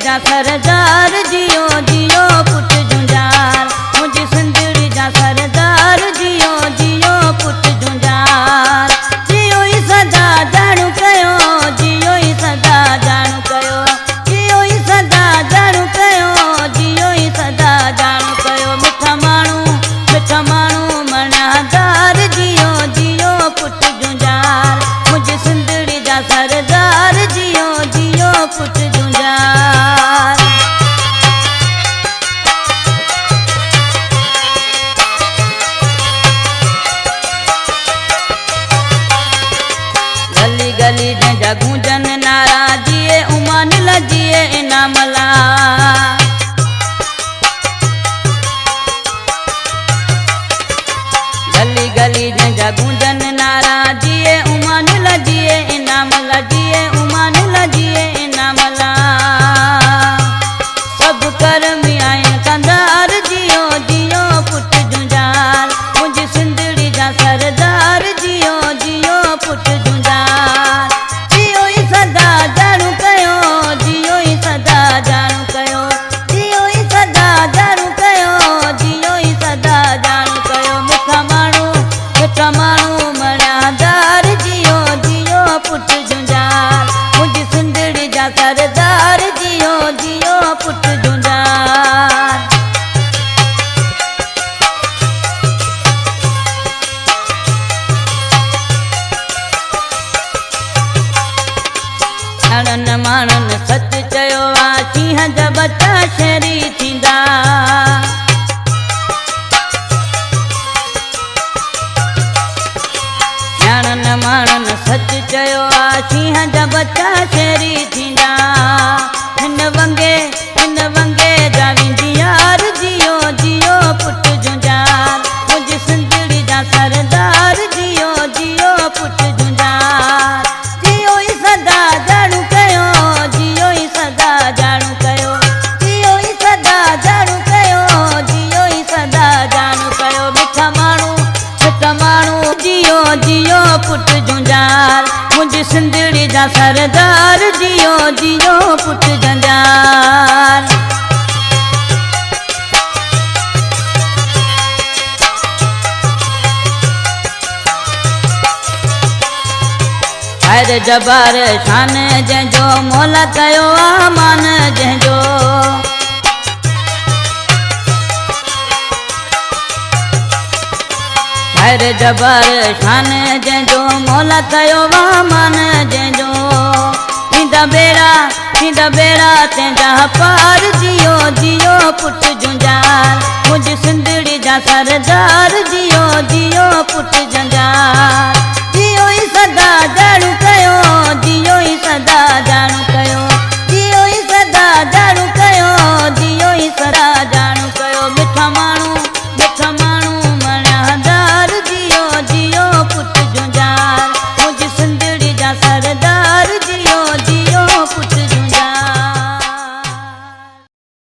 जा सरदार जियो जियो पुट झुंझार, मुझी सिंधड़ी जा सरदार जियो जियो पुट झुंझार। जियो ही सदा जाणू कयो, जियो ही सदा जाणू कयो, जियो ही सदा जाणू कयो, जियो ही सदा जाणू कयो। मिठा माण्हू मणादार जियो जियो पुट झुंझार, मुझी सिंधड़ी जा सरदार जियो जियो पुट झुंझार। गली गली जंहिंजा गूंजन नारा जिए उमान लजिए इनामला। गली गली जंहिंजा गूंजन नारा जिए उमान लजिए इनामला, जिए उमान लजिए इनामला। सब कर्मी आहिनि कंदार जियो जियो पुट झुंझार, मुंहिंजी सिंधड़ी जा सरदार जियो जियो पुट झुंझार। जियो ही सदा जाणू कयो, जियो ही सदा जाणू कयो, जियो ही सदा जाणू कयो, जियो ही सदा जाणू कयो। मिठा माण्हू मणादार जियो जियो पुट झुंझार, मुंहिंजी सिंधड़ी जा सरदार जियो जियो पुट झुंझार। ॼणनि माण्हुनि सच चयो आहे, शींहं जा बचा शहरी थींदा। ॼणनि माण्हुनि सच चयो आहे, शींहं जा बचा शहरी थींदा। हिन वंगे जा वेंदी यार जियो जियो पुट झुंझार, मुंहिंजी सिंधड़ी जा सरदार जियो जियो पुट झुंझार। जियो ही सदा जाणू कयो, जियो ही सदा जाणू कयो, जियो ही सदा जाणू कयो, जियो ही सदा जाणू कयो। मिठा माण्हू जियो जियो पुट झुंझार, मुंहिंजी सिंधड़ी जा सरदार जियो जियो पुट झुंझार। खैर जबार शान जंहिंजो, मौला कयो आमान जंहिंजो। खैर जबार शान जंहिंजो, मौला कयो आमान जंहिंजो। थींदा बेड़ा तंहिंजा पार जियो जियो पुट झुंझार, मुंहिंजी सिंधड़ी जा सरदार जियो जियो पुट झुंझार। जियो ही सदा जाणू कयो, जियो ही सदा जाणू कयो।